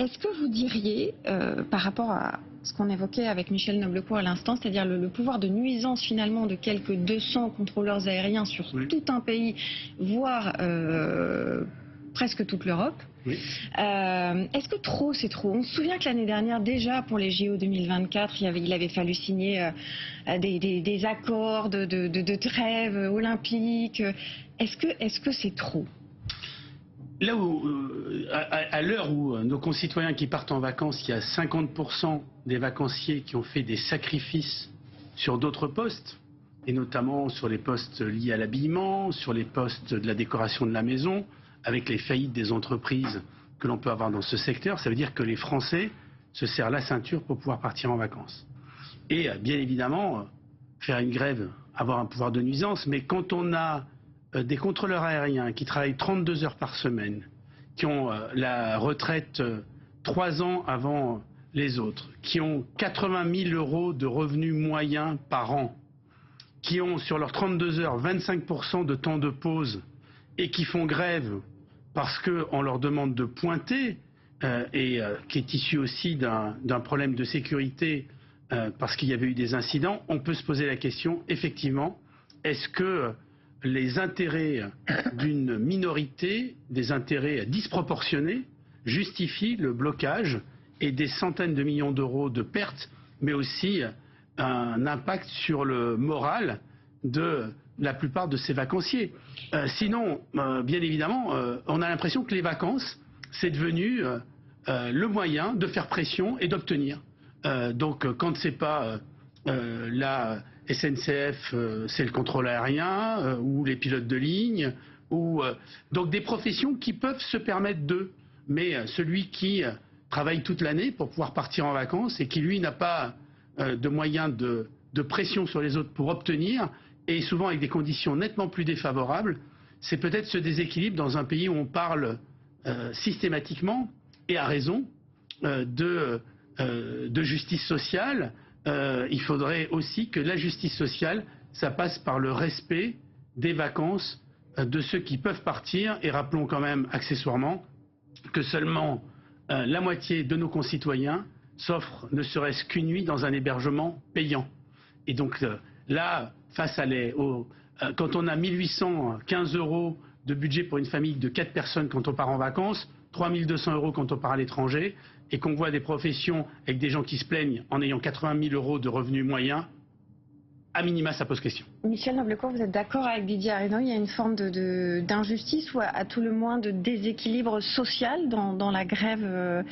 Est-ce que vous diriez, par rapport à ce qu'on évoquait avec Michel Noblecourt à l'instant, c'est-à-dire le pouvoir de nuisance finalement de quelques 200 contrôleurs aériens sur tout un pays, voire presque toute l'Europe. Oui. Est-ce que trop c'est trop? On se souvient que l'année dernière déjà pour les JO 2024 il avait fallu signer des accords de trêve olympique. Est-ce que c'est trop? Là où, à l'heure où nos concitoyens qui partent en vacances, il y a 50% des vacanciers qui ont fait des sacrifices sur d'autres postes, et notamment sur les postes liés à l'habillement, sur les postes de la décoration de la maison, avec les faillites des entreprises que l'on peut avoir dans ce secteur, ça veut dire que les Français se serrent la ceinture pour pouvoir partir en vacances. Et bien évidemment, faire une grève, avoir un pouvoir de nuisance, mais quand on a des contrôleurs aériens qui travaillent 32 heures par semaine, qui ont la retraite 3 ans avant les autres, qui ont 80 000 € de revenus moyens par an, qui ont sur leurs 32 heures 25% de temps de pause et qui font grève parce qu'on leur demande de pointer et qui est issu aussi d'un problème de sécurité parce qu'il y avait eu des incidents, on peut se poser la question, effectivement, est-ce que les intérêts d'une minorité, des intérêts disproportionnés, justifient le blocage et des centaines de millions d'euros de pertes, mais aussi un impact sur le moral de la plupart de ces vacanciers. Sinon, bien évidemment, on a l'impression que les vacances, c'est devenu le moyen de faire pression et d'obtenir. Donc, quand c'est pas la SNCF, c'est le contrôle aérien, ou les pilotes de ligne, donc des professions qui peuvent se permettre d'eux. Mais celui qui travaille toute l'année pour pouvoir partir en vacances et qui, lui, n'a pas de moyens de pression sur les autres pour obtenir, et souvent avec des conditions nettement plus défavorables, c'est peut-être ce déséquilibre dans un pays où on parle systématiquement, et à raison, de justice sociale. Il faudrait aussi que la justice sociale, ça passe par le respect des vacances de ceux qui peuvent partir, et rappelons quand même accessoirement que seulement la moitié de nos concitoyens s'offrent ne serait-ce qu'une nuit dans un hébergement payant. Et donc là, face à quand on a 1815 € de budget pour une famille de 4 personnes quand on part en vacances, 3200 € quand on part à l'étranger, et qu'on voit des professions avec des gens qui se plaignent en ayant 80 000 € de revenus moyens, à minima, ça pose question. Michel Noblecourt, vous êtes d'accord avec Didier Arinault? Il y a une forme d'injustice ou à tout le moins de déséquilibre social dans la grève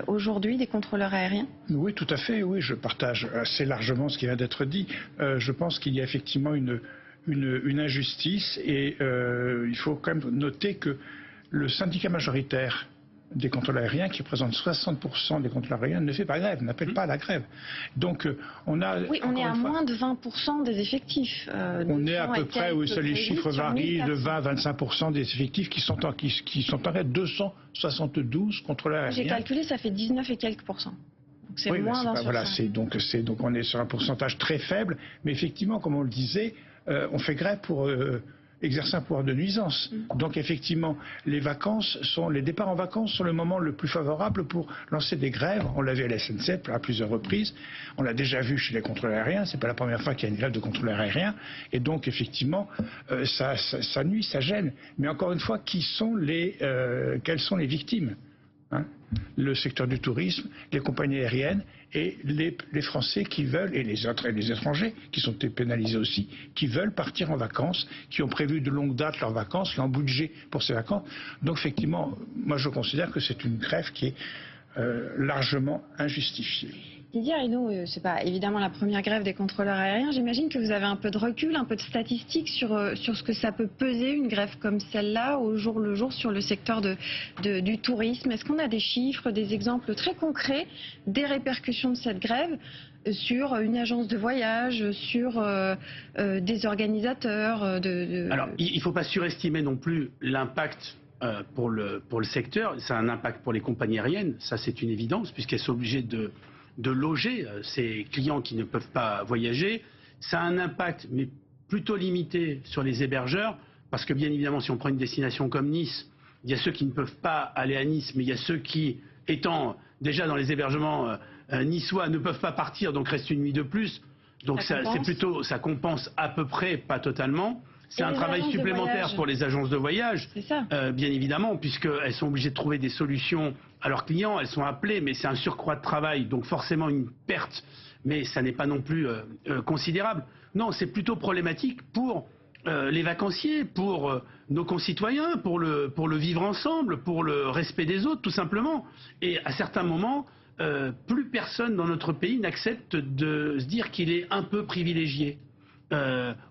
aujourd'hui des contrôleurs aériens? Oui, tout à fait. Oui, je partage assez largement ce qui vient d'être dit. Je pense qu'il y a effectivement une injustice et il faut quand même noter que le syndicat majoritaire des contrôleurs aériens, qui représente 60% des contrôleurs aériens, ne fait pas grève, n'appelle pas à la grève. Donc on a... Oui, on est à moins de 20% des effectifs. On est à peu près, oui, les chiffres varient, de 20 à 25% des effectifs qui sont en grève, 272 contrôleurs aériens. J'ai calculé, ça fait 19 et quelques pourcents. Donc c'est moins d'un sur voilà, donc on est sur un pourcentage très faible, mais effectivement, comme on le disait, on fait grève pour... exercer un pouvoir de nuisance. Donc effectivement, les départs en vacances sont le moment le plus favorable pour lancer des grèves. On l'a vu à la SNCF à plusieurs reprises. On l'a déjà vu chez les contrôleurs aériens. C'est pas la première fois qu'il y a une grève de contrôleurs aériens. Et donc effectivement, ça nuit, ça gêne. Mais encore une fois, quelles sont les victimes? Le secteur du tourisme, les compagnies aériennes et les Français qui veulent, et les étrangers qui sont pénalisés aussi, qui veulent partir en vacances, qui ont prévu de longue date leurs vacances, qui ont un budget pour ces vacances. Donc effectivement, moi je considère que c'est une grève qui est largement injustifiée. Didier Arinault, c'est pas évidemment la première grève des contrôleurs aériens. J'imagine que vous avez un peu de recul, un peu de statistiques sur ce que ça peut peser, une grève comme celle-là, au jour le jour, sur le secteur du tourisme. Est-ce qu'on a des chiffres, des exemples très concrets des répercussions de cette grève sur une agence de voyage, sur des organisateurs Alors, il ne faut pas surestimer non plus l'impact pour le secteur. C'est un impact pour les compagnies aériennes, ça c'est une évidence, puisqu'elles sont obligées de loger ces clients qui ne peuvent pas voyager. Ça a un impact, mais plutôt limité, sur les hébergeurs, parce que bien évidemment, si on prend une destination comme Nice, il y a ceux qui ne peuvent pas aller à Nice, mais il y a ceux qui étant déjà dans les hébergements niçois, ne peuvent pas partir, donc reste une nuit de plus. Donc c'est plutôt, ça compense à peu près, pas totalement. C'est un travail supplémentaire pour les agences de voyage, bien évidemment, puisqu'elles sont obligées de trouver des solutions à leurs clients. Elles sont appelées, mais c'est un surcroît de travail, donc forcément une perte, mais ça n'est pas non plus considérable. Non, c'est plutôt problématique pour les vacanciers, pour nos concitoyens, pour le vivre ensemble, pour le respect des autres, tout simplement. Et à certains moments, plus personne dans notre pays n'accepte de se dire qu'il est un peu privilégié.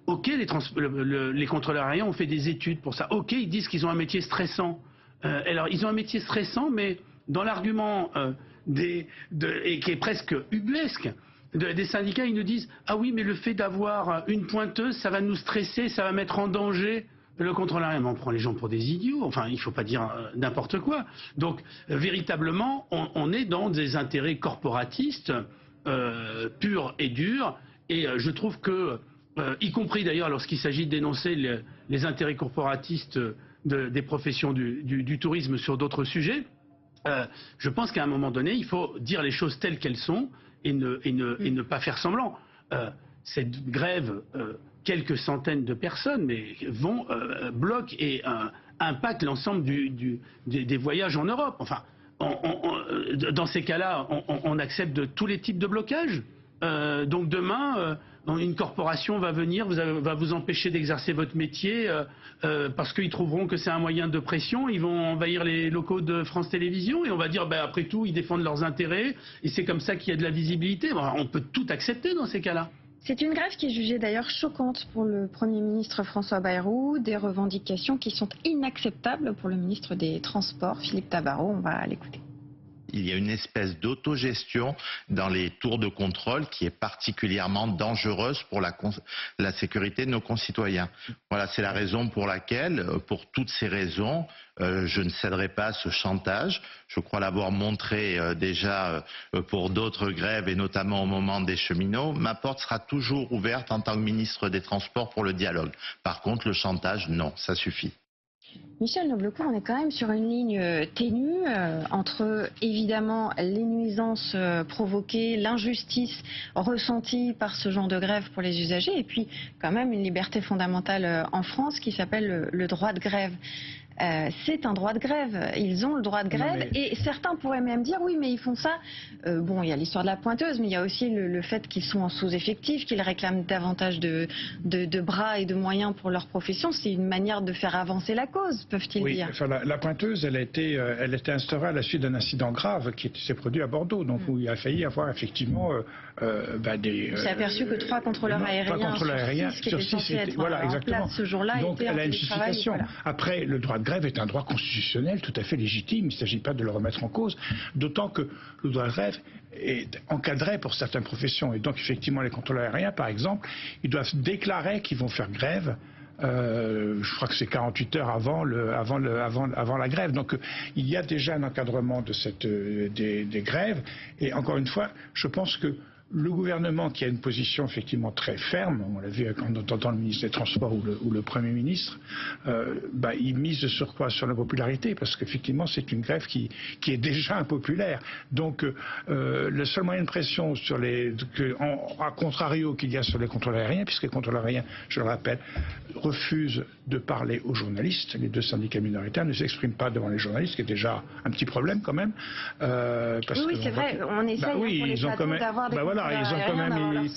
Ok, les contrôleurs aériens ont fait des études pour ça. Ok, ils disent qu'ils ont un métier stressant. Alors, ils ont un métier stressant, mais dans l'argument et qui est presque ubuesque, des syndicats, ils nous disent « Ah oui, mais le fait d'avoir une pointeuse, ça va nous stresser, ça va mettre en danger le contrôleur aérien. » On prend les gens pour des idiots, enfin, il ne faut pas dire n'importe quoi. Donc, véritablement, on est dans des intérêts corporatistes purs et durs, et je trouve que, y compris d'ailleurs lorsqu'il s'agit de dénoncer les intérêts corporatistes des professions du tourisme sur d'autres sujets, je pense qu'à un moment donné, il faut dire les choses telles qu'elles sont et ne pas faire semblant. Cette grève, quelques centaines de personnes bloquent et impactent l'ensemble des voyages en Europe. Enfin, dans ces cas-là, on accepte tous les types de blocages. Donc demain, une corporation va venir, va vous empêcher d'exercer votre métier parce qu'ils trouveront que c'est un moyen de pression. Ils vont envahir les locaux de France Télévisions et on va dire, après tout, ils défendent leurs intérêts et c'est comme ça qu'il y a de la visibilité. Bon, on peut tout accepter dans ces cas-là. C'est une grève qui est jugée d'ailleurs choquante pour le Premier ministre François Bayrou, des revendications qui sont inacceptables pour le ministre des Transports, Philippe Tabarot. On va l'écouter. Il y a une espèce d'autogestion dans les tours de contrôle qui est particulièrement dangereuse pour la sécurité de nos concitoyens. Voilà, c'est la raison pour laquelle, pour toutes ces raisons, je ne céderai pas à ce chantage. Je crois l'avoir montré déjà pour d'autres grèves et notamment au moment des cheminots. Ma porte sera toujours ouverte en tant que ministre des Transports pour le dialogue. Par contre, le chantage, non, ça suffit. Michel Noblecourt, on est quand même sur une ligne ténue entre évidemment les nuisances provoquées, l'injustice ressentie par ce genre de grève pour les usagers et puis quand même une liberté fondamentale en France qui s'appelle le droit de grève. C'est un droit de grève, ils ont le droit de grève et certains pourraient même dire oui mais ils font ça, bon il y a l'histoire de la pointeuse mais il y a aussi le fait qu'ils sont en sous-effectif, qu'ils réclament davantage de bras et de moyens pour leur profession, c'est une manière de faire avancer la cause, peuvent-ils dire. Enfin, la pointeuse elle a été instaurée à la suite d'un incident grave qui s'est produit à Bordeaux, donc où il a failli avoir effectivement des... On s'est aperçu que 3 contrôleurs aériens sur 6 qui étaient censés être en place ce jour-là donc elle a une justification. Voilà. Après le droit de grève est un droit constitutionnel tout à fait légitime, il ne s'agit pas de le remettre en cause, d'autant que le droit de grève est encadré pour certaines professions et donc effectivement les contrôleurs aériens par exemple, ils doivent déclarer qu'ils vont faire grève. Je crois que c'est 48 heures avant la grève. Donc il y a déjà un encadrement de des grèves et encore une fois, je pense que le gouvernement qui a une position effectivement très ferme, on l'a vu en entendant le ministre des Transports ou le Premier ministre, il mise de surcroît sur la popularité parce qu'effectivement c'est une grève qui est déjà impopulaire. Donc le seul moyen de pression sur à contrario qu'il y a sur les contrôleurs aériens, puisque les contrôleurs aériens, je le rappelle, refusent de parler aux journalistes, les deux syndicats minoritaires ne s'expriment pas devant les journalistes, ce qui est déjà un petit problème quand même. Oui, c'est vrai, on essaye pour les plateaux d'avoir des ils ont quand même,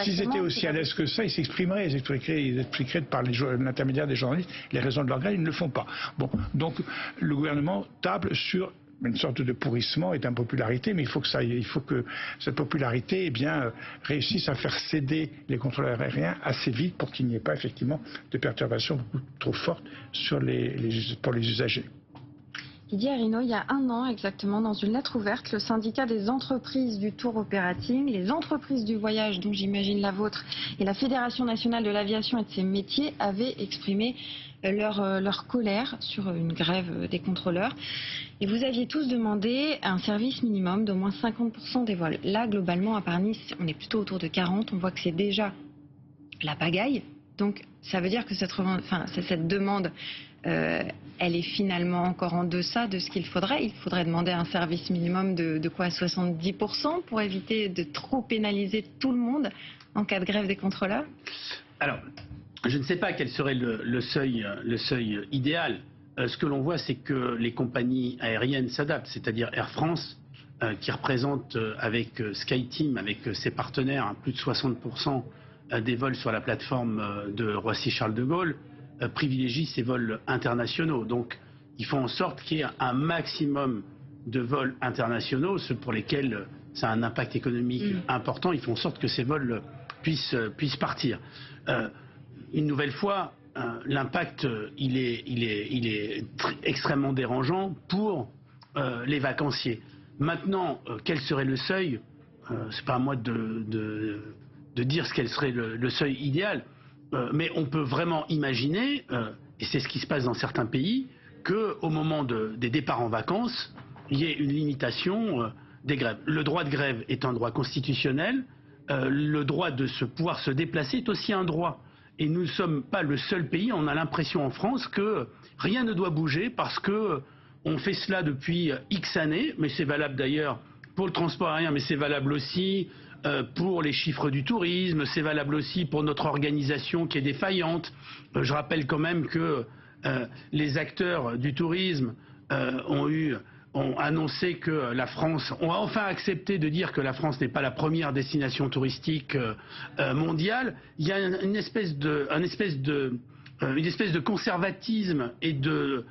s'ils étaient aussi à l'aise que ça, ils s'exprimeraient, ils expliqueraient par l'intermédiaire des journalistes les raisons de leur grève, ils ne le font pas. Bon, donc le gouvernement table sur une sorte de pourrissement et d'impopularité, mais il faut que cette popularité réussisse à faire céder les contrôleurs aériens assez vite pour qu'il n'y ait pas effectivement de perturbations beaucoup trop fortes pour les usagers. Didier Arinaud, il y a 1 an exactement, dans une lettre ouverte, le syndicat des entreprises du tour operating, les entreprises du voyage, dont j'imagine la vôtre, et la Fédération nationale de l'aviation et de ses métiers avaient exprimé leur colère sur une grève des contrôleurs. Et vous aviez tous demandé un service minimum d'au moins 50% des vols. Là, globalement, à Paris, on est plutôt autour de 40. On voit que c'est déjà la pagaille. Donc, ça veut dire que cette demande elle est finalement encore en deçà de ce qu'il faudrait. Il faudrait demander un service minimum de quoi, 70% pour éviter de trop pénaliser tout le monde en cas de grève des contrôleurs? Alors, je ne sais pas quel serait le seuil idéal. Ce que l'on voit, c'est que les compagnies aériennes s'adaptent, c'est-à-dire Air France, qui représente avec SkyTeam, avec ses partenaires, plus de 60% des vols sur la plateforme de Roissy-Charles de Gaulle, privilégie ces vols internationaux. Donc, ils font en sorte qu'il y ait un maximum de vols internationaux, ceux pour lesquels ça a un impact économique important. Ils font en sorte que ces vols puissent partir. Une nouvelle fois, l'impact, il est extrêmement dérangeant pour les vacanciers. Maintenant, quel serait le seuil? C'est pas à moi de dire quel serait le seuil idéal, mais on peut vraiment imaginer, et c'est ce qui se passe dans certains pays, qu'au moment des départs en vacances, il y ait une limitation des grèves. Le droit de grève est un droit constitutionnel, le droit de pouvoir se déplacer est aussi un droit. Et nous ne sommes pas le seul pays, on a l'impression en France que rien ne doit bouger parce que on fait cela depuis X années, mais c'est valable d'ailleurs pour le transport aérien, mais c'est valable aussi pour les chiffres du tourisme, c'est valable aussi pour notre organisation qui est défaillante. Je rappelle quand même que les acteurs du tourisme ont annoncé que la France, ont enfin accepté de dire que la France n'est pas la première destination touristique mondiale. Il y a une espèce de conservatisme et de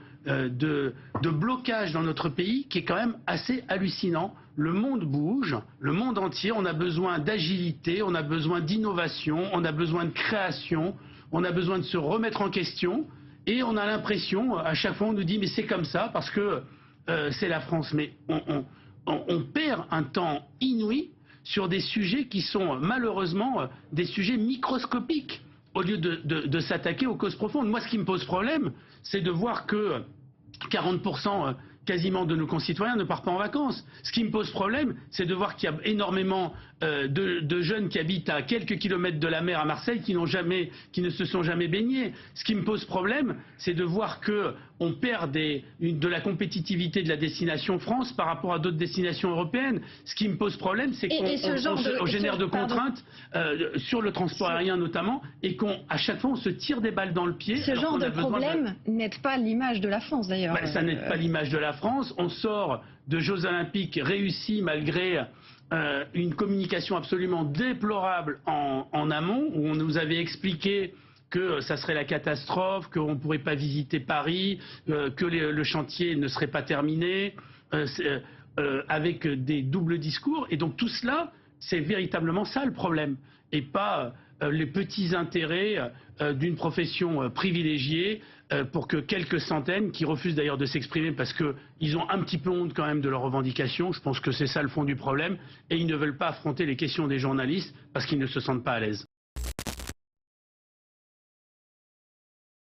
blocage dans notre pays qui est quand même assez hallucinant. Le monde bouge, le monde entier, on a besoin d'agilité, on a besoin d'innovation, on a besoin de création, on a besoin de se remettre en question et on a l'impression, à chaque fois on nous dit mais c'est comme ça parce que c'est la France. Mais on perd un temps inouï sur des sujets qui sont malheureusement des sujets microscopiques au lieu de s'attaquer aux causes profondes. Moi, ce qui me pose problème, c'est de voir que 40% quasiment de nos concitoyens ne partent pas en vacances. Ce qui me pose problème, c'est de voir qu'il y a énormément de jeunes qui habitent à quelques kilomètres de la mer à Marseille qui ne se sont jamais baignés. Ce qui me pose problème, c'est de voir que on perd de la compétitivité de la destination France par rapport à d'autres destinations européennes. Ce qui me pose problème, c'est qu'on génère de contraintes sur le transport aérien notamment, et qu'à chaque fois on se tire des balles dans le pied. Ce genre de problème n'aide pas l'image de la France d'ailleurs. Ça n'aide pas l'image de la France. On sort de Jeux Olympiques réussis malgré une communication absolument déplorable en amont, où on nous avait expliqué que ça serait la catastrophe, qu'on ne pourrait pas visiter Paris, que le chantier ne serait pas terminé, avec des doubles discours. Et donc tout cela, c'est véritablement ça le problème, et pas les petits intérêts d'une profession privilégiée pour que quelques centaines, qui refusent d'ailleurs de s'exprimer parce qu'ils ont un petit peu honte quand même de leurs revendications, je pense que c'est ça le fond du problème, et ils ne veulent pas affronter les questions des journalistes parce qu'ils ne se sentent pas à l'aise.